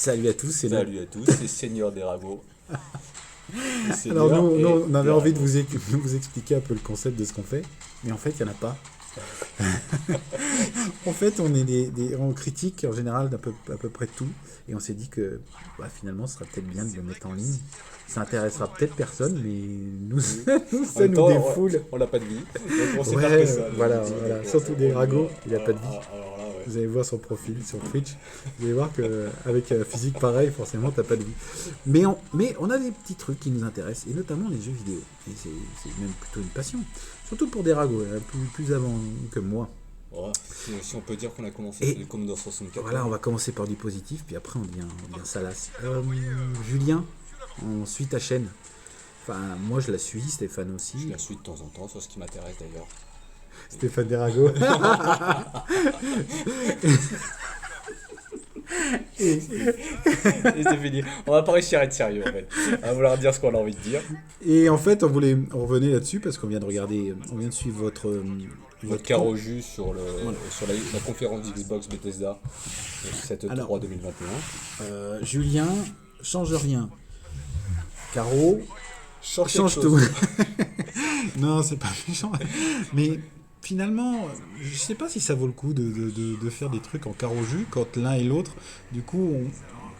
Salut à tous, c'est nous. Salut à tous, c'est Seigneur des Ragots. Alors nous, on avait envie de vous expliquer un peu le concept de ce qu'on fait, mais en fait, il n'y en a pas. En fait, on est on critique en général à peu près tout, et on s'est dit que finalement, ce serait peut-être bien de le mettre en ligne. Ça intéressera peut-être personne, mais nous, ça nous défoule. On n'a pas de vie. Donc on sait Ouais, pas que ça. voilà. Surtout des ragots, il n'a pas de vie. Alors là, ouais. Vous allez voir son profil sur Twitch, vous allez voir qu'avec physique pareil, forcément, t'as pas de vie. Mais on a des petits trucs qui nous intéressent, et notamment les jeux vidéo. Et c'est même plutôt une passion. Surtout pour des ragots, plus avant que moi. Ouais, si on peut dire qu'on a commencé sur les Commodore 64. Voilà, on va commencer par du positif, puis après on devient salace. Julien, on suit ta chaîne. Enfin, moi je la suis, Stéphane aussi. Je la suis de temps en temps, sur ce qui m'intéresse d'ailleurs. Stéphane Derago. Et c'est fini. On va pas réussir à être sérieux en fait. On va vouloir dire ce qu'on a envie de dire. Et en fait, on revenait là-dessus parce qu'on vient de suivre votre carreau jus sur la conférence Xbox Bethesda 7/3 2021. Julien, change rien. Caro, change tout. Non, c'est pas méchant. Mais finalement, je sais pas si ça vaut le coup de faire des trucs en carreau jus quand l'un et l'autre, du coup,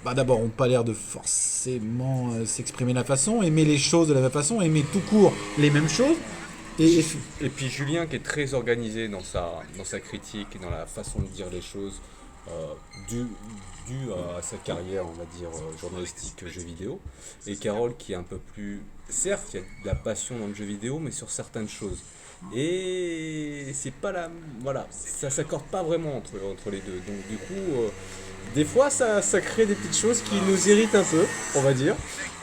d'abord, on n'a pas l'air de forcément s'exprimer de la façon, aimer les choses de la même façon, aimer tout court les mêmes choses. Et puis Julien qui est très organisé dans sa critique et dans la façon de dire les choses, dû à sa carrière, on va dire, journalistique jeux vidéo. Et Carole qui est un peu plus... Certes, il y a de la passion dans le jeu vidéo, mais sur certaines choses. Et c'est pas la... Voilà, ça s'accorde pas vraiment entre les deux. Donc du coup, des fois, ça crée des petites choses qui nous irritent un peu, on va dire.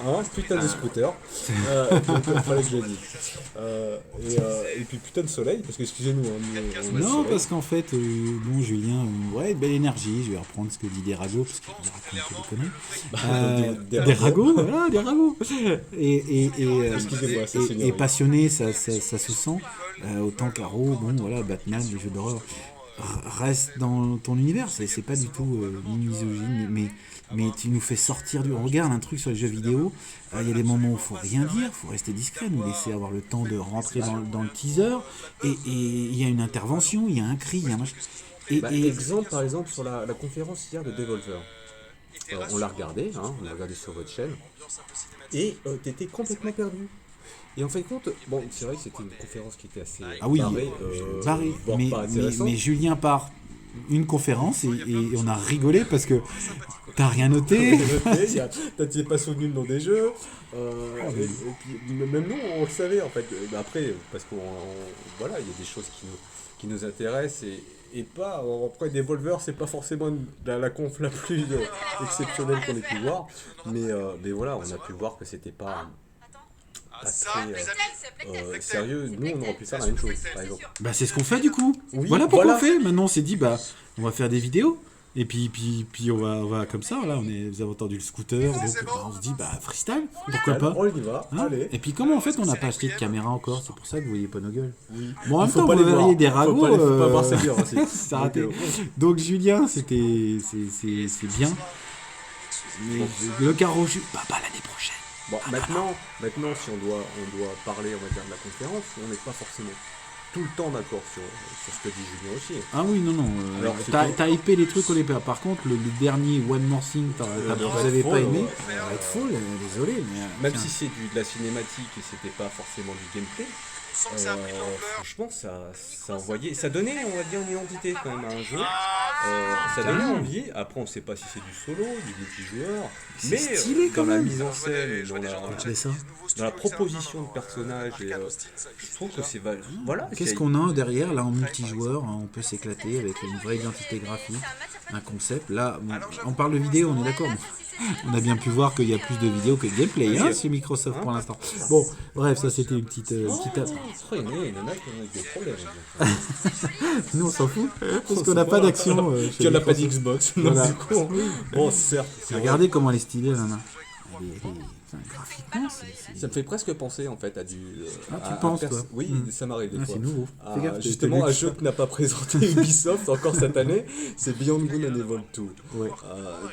Hein, putain de scooter. Donc il fallait que je le dise. Et puis putain de soleil, parce que excusez-nous. Non, parce qu'en fait, Julien, belle énergie, je vais reprendre ce que dit Derago, parce qu'il raconte des conneries. Des ragots, voilà, des ragots. Excusez-moi, c'est et passionné, ça se sent. Autant Caro, Batman, les jeux d'horreur, reste dans ton univers, c'est pas du tout misogyne, mais tu nous fais sortir on regarde un truc sur les jeux vidéo, il y a des moments où il faut rien dire, il faut rester discret, nous laisser avoir le temps de rentrer dans le teaser, et il y a une intervention, il y a un cri, il y a un machin. Exemple, par exemple, sur la conférence hier de Devolver. On l'a regardé, on l'a regardé sur votre chaîne, et t'étais complètement perdu. Et en fait, c'est vrai que c'était une conférence qui était assez barrée, mais Julien part une conférence et on a rigolé parce que t'as rien noté. T'es pas souvenu le nom des jeux. Et puis, même nous, on le savait en fait. Après, parce qu'il y a des choses qui nous intéressent et pas. Après, Devolver, c'est pas forcément la conf la plus exceptionnelle qu'on ait pu voir. Mais voilà, on a pu voir que c'était pas très sérieux. Nous, on aurait pu faire la même chose, par exemple. C'est ce qu'on fait du coup. Oui, voilà pourquoi on fait. Maintenant, on s'est dit, on va faire des vidéos. Et puis on va comme ça, là, vous avez entendu le scooter, donc on se dit, freestyle, pourquoi pas. On y va, allez. Et puis comment en fait, on n'a pas acheté de caméra encore, c'est pour ça que vous voyez pas nos gueules. Oui. Bon, en même temps, vous verriez des ragots, faut pas voir ses gueules aussi. Ça a raté. Donc Julien, c'est bien. Mais le carreau jus, pas l'année prochaine. Bon, maintenant, si on doit parler, on va dire, de la conférence, on n'est pas forcément tout le temps d'accord sur ce que dit Julien aussi. Ah oui, non. Alors, t'as hypé les trucs au départ. Par contre, le dernier One More Thing, vous n'avez pas aimé. Redfall, désolé. Même si c'est de la cinématique et c'était pas forcément du gameplay, franchement, ça donnait, on va dire, une identité quand même à un jeu. Ça donnait envie. Après, on sait pas si c'est du solo, du multijoueur, mais stylé, dans la mise en scène et dans la proposition de personnages, je trouve que c'est voilà. Qu'est-ce qu'on a derrière là en multijoueur, on peut s'éclater avec une vraie identité graphique, un concept. Là, on parle de vidéo, on est d'accord. On a bien pu voir qu'il y a plus de vidéos que de gameplay chez Microsoft pour l'instant. Bon, bref, ça c'était une petite il y en a qui ont des problèmes. Nous on s'en fout, parce qu'on n'a pas d'action. Tu n'as pas d'Xbox. Bon, certes. Regardez comment elle est stylée, là. Graphiquement, Ça me fait presque penser en fait à du. Tu penses, toi? Oui, ça m'arrive des fois. C'est nouveau. Fais gaffe, Justement, un jeu que n'a pas présenté Ubisoft encore cette année, c'est Beyond Good and Evil 2. Ouais.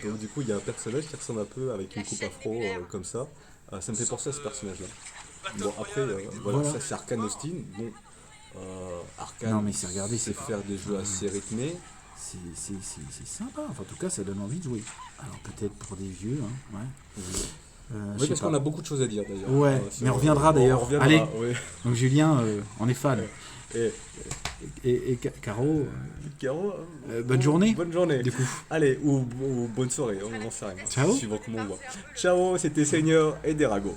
Donc du coup, il y a un personnage qui ressemble un peu avec une coupe afro comme ça. Ça me fait penser à ce personnage-là. Bon, après, voilà, ça c'est Arkane Austin. Bon, Arkane, non, mais c'est regarder, c'est faire des jeux assez rythmés. C'est sympa. Enfin, en tout cas, ça donne envie de jouer. Alors, peut-être pour des vieux, hein. Ouais. Oui, parce qu'on a beaucoup de choses à dire d'ailleurs. Ouais, mais on reviendra d'ailleurs. Allez, ouais. donc Julien, on est fan. Et Caro, Caro, bonne journée. Bonne journée. Du coup. Allez, ou bonne soirée, on n'en sait rien. Ciao. Suivant comment on voit. Ciao, c'était Seigneur et Derago.